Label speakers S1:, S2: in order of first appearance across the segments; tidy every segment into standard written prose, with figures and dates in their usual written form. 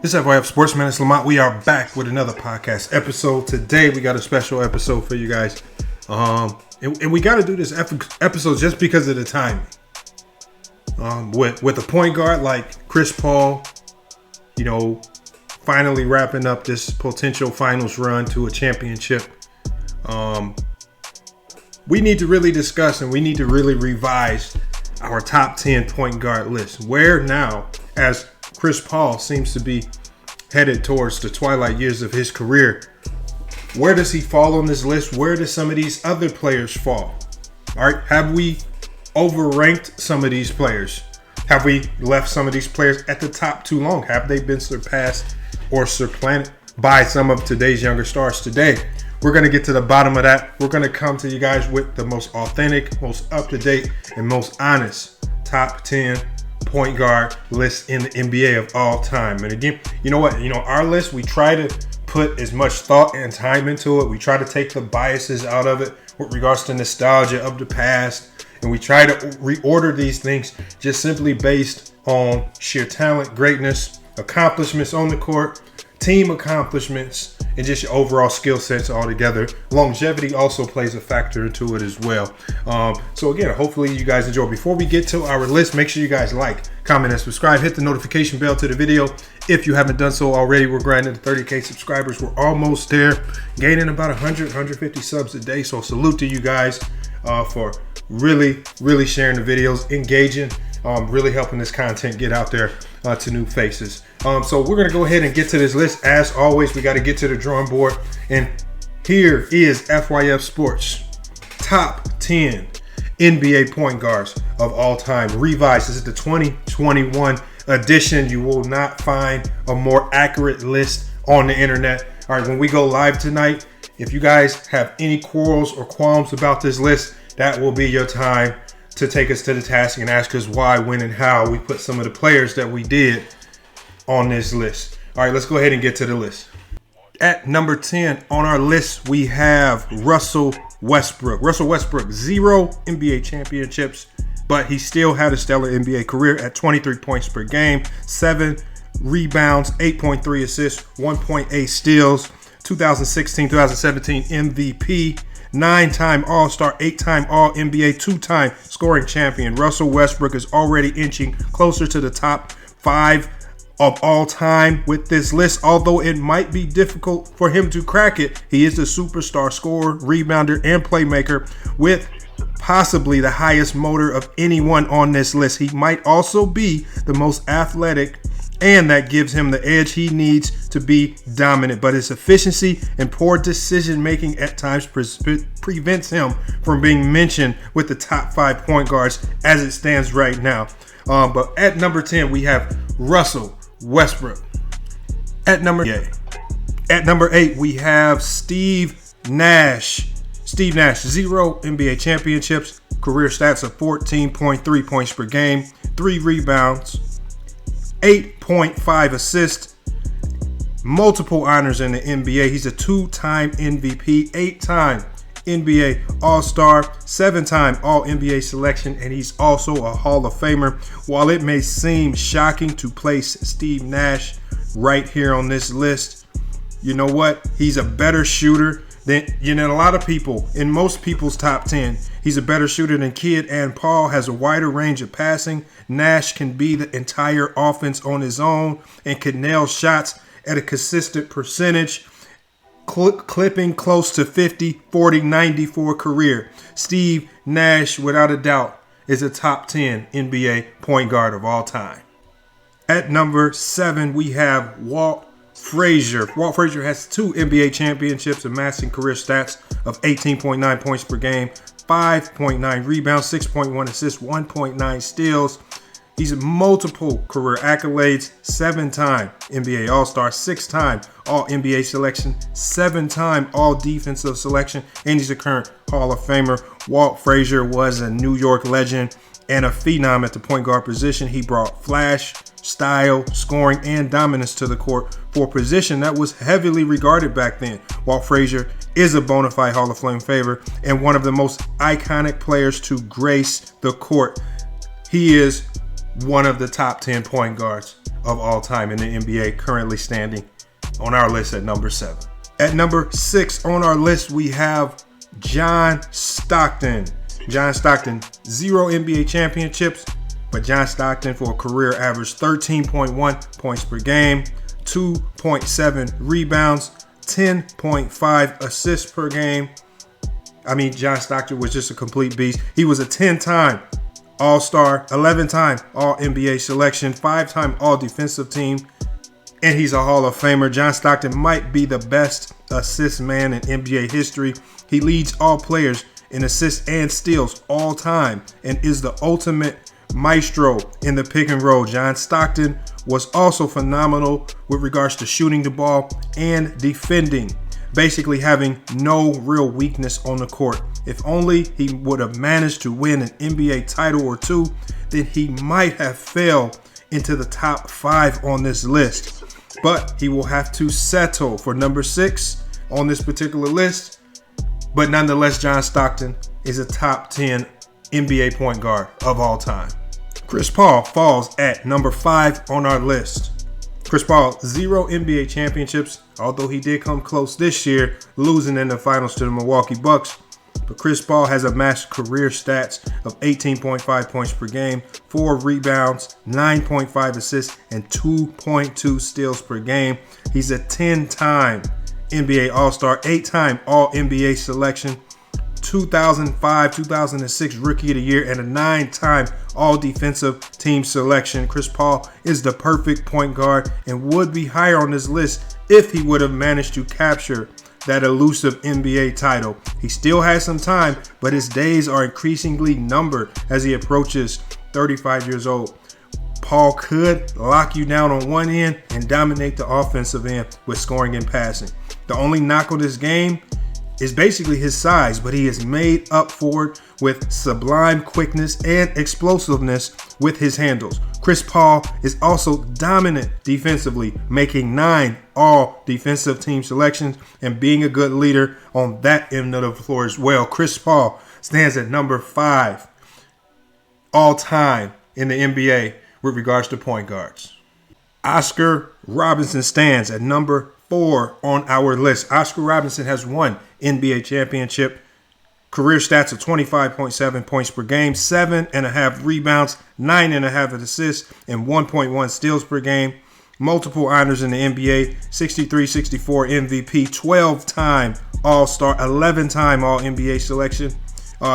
S1: This is FYF Sportsman. It's Lamont. We are back with another podcast episode. Today we got a special episode for you guys. And we got to do this episode just because of the timing. With a point guard like Chris Paul, finally wrapping up this potential finals run to a championship. We need to really discuss and we need to really revise our top 10 point guard list. Where now, as Chris Paul seems to be headed towards the twilight years of his career, where does he fall on this list? Where do some of these other players fall? All right, have we overranked some of these players? Have we left some of these players at the top too long? Have they been surpassed or supplanted by some of today's younger stars today? We're going to get to the bottom of that. We're going to come to you guys with the most authentic, most up-to-date, and most honest top 10 point guard list in the NBA of all time. And again, you know what? Our list, we try to put as much thought and time into it. We try to take the biases out of it with regards to nostalgia of the past. And we try to reorder these things just simply based on sheer talent, greatness, accomplishments on the court, team accomplishments, and just your overall skill sets altogether. Longevity also plays a factor into it as well. So again, hopefully you guys enjoy. Before we get to our list, make sure you guys like, comment, and subscribe. Hit the notification bell to the video if you haven't done so already. We're grinding to 30K subscribers. We're almost there, gaining about 100, 150 subs a day. So salute to you guys for really sharing the videos, engaging, really helping this content get out there to new faces. So we're going to go ahead and get to this list. As always, we got to get to the drawing board. And here is FYF Sports top 10 NBA point guards of all time. Revised. This is the 2021 edition. You will not find a more accurate list on the internet. All right, when we go live tonight, if you guys have any quarrels or qualms about this list, that will be your time to take us to the task and ask us why, when, and how we put some of the players that we did on this list. All right, let's go ahead and get to the list. At number 10 on our list, we have Russell Westbrook. Russell Westbrook, 0 NBA championships, but he still had a stellar NBA career at 23 points per game, 7 rebounds, 8.3 assists, 1.8 steals, 2016-2017 MVP, 9-time All-Star, 8-time All-NBA, 2-time scoring champion. Russell Westbrook is already inching closer to the top 5 of all time with this list. Although it might be difficult for him to crack it, he is a superstar scorer, rebounder, and playmaker with possibly the highest motor of anyone on this list. He might also be the most athletic, and that gives him the edge he needs to be dominant. But his efficiency and poor decision-making at times prevents him from being mentioned with the top 5 point guards as it stands right now. But at number 10, we have Russell Westbrook. At number 8, we have Steve Nash. Steve Nash, 0 NBA championships, career stats of 14.3 points per game, 3 rebounds, 8.5 assists, multiple honors in the NBA. He's a 2-time MVP, 8-time NBA All-Star, 7-time All-NBA selection, and he's also a Hall of Famer. While it may seem shocking to place Steve Nash right here on this list, you know what? He's a better shooter than a lot of people in most people's top 10. He's a better shooter than Kidd and Paul, has a wider range of passing. Nash can be the entire offense on his own and can nail shots at a consistent percentage, clipping close to 50, 40, 90 for a career. Steve Nash, without a doubt, is a top 10 NBA point guard of all time. At number 7, we have Walt Frazier. Walt Frazier has 2 NBA championships, amassing career stats of 18.9 points per game, 5.9 rebounds, 6.1 assists, 1.9 steals. He's multiple career accolades, 7-time NBA All-Star, 6-time All-NBA selection, 7-time All-Defensive selection, and he's a current Hall of Famer. Walt Frazier was a New York legend and a phenom at the point guard position. He brought flash, style, scoring, and dominance to the court for a position that was heavily regarded back then. Walt Frazier is a bona fide Hall of Fame favorite and one of the most iconic players to grace the court. He is one of the top 10 point guards of all time in the NBA, currently standing on our list at number 7. At number 6 on our list, we have John Stockton. John Stockton, 0 NBA championships, but John Stockton for a career averaged 13.1 points per game, 2.7 rebounds, 10.5 assists per game. I mean, John Stockton was just a complete beast. He was a 10-time All-Star, 11-time All-NBA selection, 5-time All-Defensive Team, and he's a Hall of Famer. John Stockton might be the best assist man in NBA history. He leads all players in assists and steals all time and is the ultimate maestro in the pick and roll. John Stockton was also phenomenal with regards to shooting the ball and defending, basically having no real weakness on the court. If only he would have managed to win an NBA title or two, then he might have fell into the top 5 on this list. But he will have to settle for number 6 on this particular list. But nonetheless, John Stockton is a top 10 NBA point guard of all time. Chris Paul falls at number 5 on our list. Chris Paul, 0 NBA championships, although he did come close this year, losing in the finals to the Milwaukee Bucks. But Chris Paul has amassed career stats of 18.5 points per game, 4 rebounds, 9.5 assists, and 2.2 steals per game. He's a 10-time NBA All-Star, 8-time All-NBA selection, 2005-2006 Rookie of the Year, and a 9-time All-Defensive Team selection. Chris Paul is the perfect point guard and would be higher on this list if he would have managed to capture that elusive NBA title. He still has some time, but his days are increasingly numbered as he approaches 35 years old. Paul could lock you down on one end and dominate the offensive end with scoring and passing. The only knock on this game is basically his size, but he has made up for it with sublime quickness and explosiveness with his handles. Chris Paul is also dominant defensively, making 9 all-defensive team selections and being a good leader on that end of the floor as well. Chris Paul stands at number 5 all-time in the NBA with regards to point guards. Oscar Robertson stands at number 4 on our list. Oscar Robertson has won NBA championship, career stats of 25.7 points per game, 7.5 rebounds, 9.5 assists, and 1.1 steals per game. Multiple honors in the NBA, 63-64 MVP, 12-time All-Star, 11-time All-NBA selection.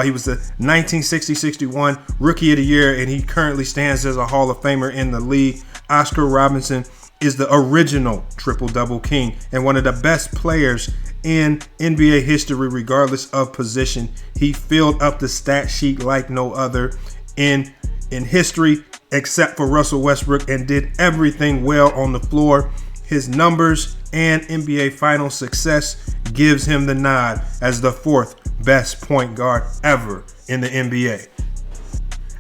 S1: He was the 1960-61 Rookie of the Year, and he currently stands as a Hall of Famer in the league. Oscar Robertson is the original triple-double king and one of the best players in NBA history regardless of position. He filled up the stat sheet like no other in history except for Russell Westbrook and did everything well on the floor. His numbers and NBA final success gives him the nod as the 4th best point guard ever in the NBA.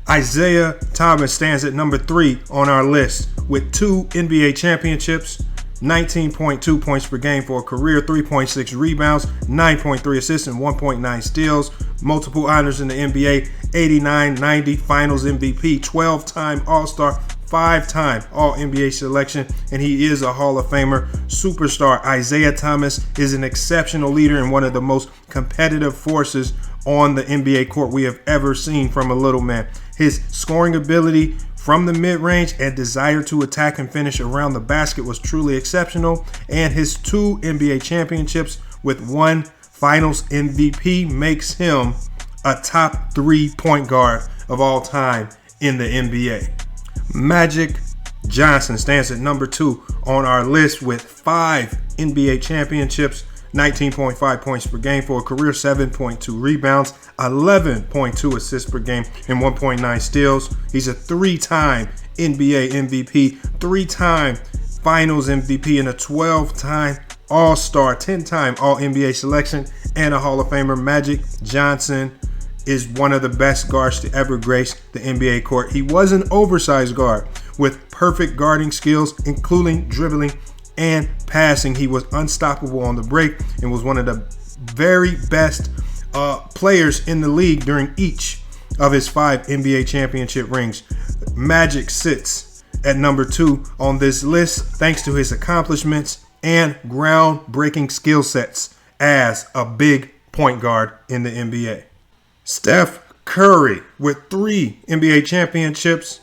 S1: Isaiah Thomas stands at number 3 on our list with 2 NBA championships, 19.2 points per game for a career, 3.6 rebounds, 9.3 assists, and 1.9 steals. Multiple honors in the NBA, 89-90 Finals MVP, 12-time All-Star, 5-time All-NBA selection, and he is a Hall of Famer. Superstar Isaiah Thomas is an exceptional leader and one of the most competitive forces on the NBA court we have ever seen from a little man. His scoring ability from the mid-range and desire to attack and finish around the basket was truly exceptional, and his 2 NBA championships with 1 Finals MVP makes him a top 3 point guard of all time in the NBA. Magic Johnson stands at number 2 on our list with 5 NBA championships, 19.5 points per game for a career, 7.2 rebounds, 11.2 assists per game, and 1.9 steals. He's a 3-time NBA MVP, 3-time Finals MVP, and a 12-time All-Star, 10-time All-NBA selection, and a Hall of Famer. Magic Johnson is one of the best guards to ever grace the NBA court. He was an oversized guard with perfect guarding skills, including dribbling and passing. He was unstoppable on the break and was one of the very best players in the league during each of his 5 NBA championship rings. Magic sits at number 2 on this list thanks to his accomplishments and groundbreaking skill sets as a big point guard in the NBA. Steph Curry with 3 NBA championships,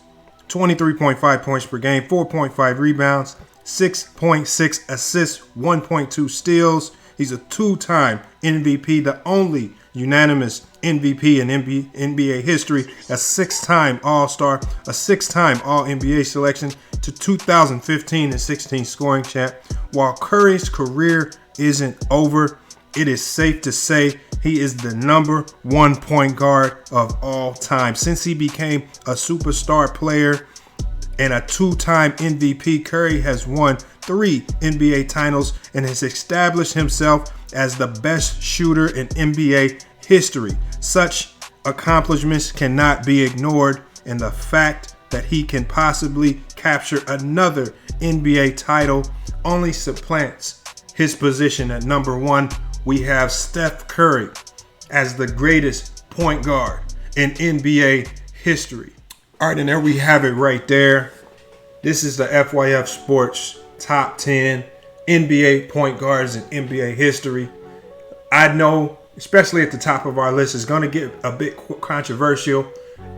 S1: 23.5 points per game, 4.5 rebounds, 6.6 assists, 1.2 steals. He's a 2-time MVP, the only unanimous MVP in NBA history, a 6-time All-Star, a 6-time All-NBA selection, to 2015 and 16 scoring champ. While Curry's career isn't over, it is safe to say he is the number 1 point guard of all time. Since he became a superstar player and a 2-time MVP, Curry has won 3 NBA titles and has established himself as the best shooter in NBA history. Such accomplishments cannot be ignored, and the fact that he can possibly capture another NBA title only supplants his position at number 1. We have Steph Curry as the greatest point guard in NBA history. All right, and there we have it right there. This is the FYF Sports Top 10 NBA point guards in NBA history. I know, especially at the top of our list, is going to get a bit controversial,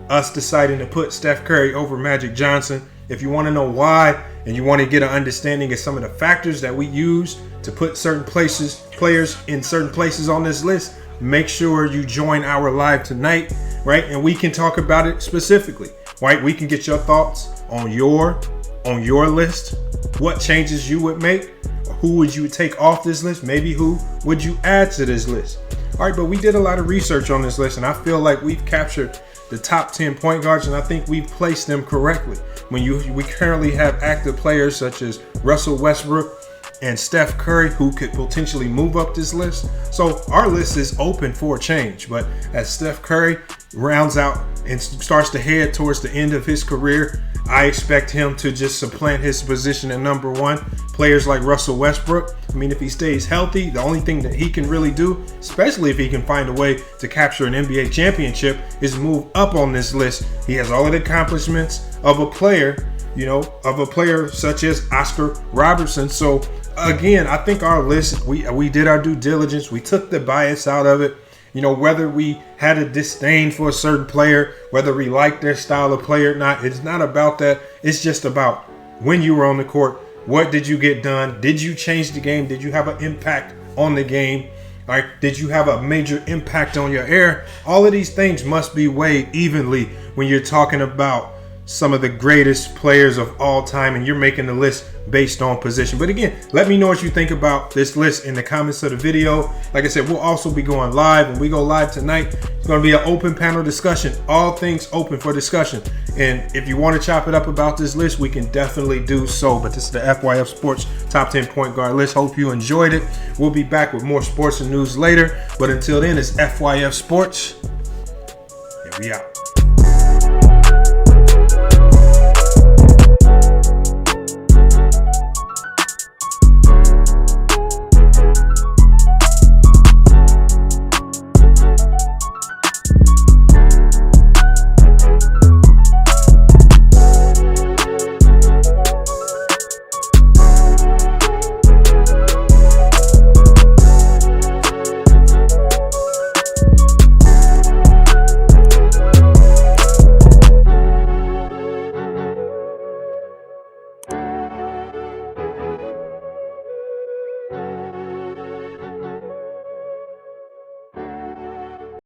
S1: us deciding to put Steph Curry over Magic Johnson. If you want to know why and you want to get an understanding of some of the factors that we use to put certain players in certain places on this list, make sure you join our live tonight, right? And we can talk about it specifically, right? We can get your thoughts on your list, what changes you would make, who would you take off this list, maybe who would you add to this list. All right, but we did a lot of research on this list, and I feel like we've captured the top 10 point guards, and I think we've placed them correctly. We currently have active players such as Russell Westbrook and Steph Curry, who could potentially move up this list. So our list is open for change, but as Steph Curry rounds out and starts to head towards the end of his career, I expect him to just supplant his position at number 1. Players like Russell Westbrook, I mean, if he stays healthy, the only thing that he can really do, especially if he can find a way to capture an NBA championship, is move up on this list. He has all of the accomplishments of a player, such as Oscar Robertson. So again, I think our list, we did our due diligence. We took the bias out of it. Whether we had a disdain for a certain player, whether we liked their style of play or not, it's not about that. It's just about when you were on the court, what did you get done? Did you change the game? Did you have an impact on the game? All right, did you have a major impact on your era? All of these things must be weighed evenly when you're talking about some of the greatest players of all time and you're making the list based on position. But again, let me know what you think about this list in the comments of the video. Like I said, we'll also be going live. When we go live tonight, it's going to be an open panel discussion, all things open for discussion. And if you want to chop it up about this list, we can definitely do so. But this is the FYF Sports Top 10 Point Guard list. Hope you enjoyed it. We'll be back with more sports and news later. But until then, it's FYF Sports. And we out.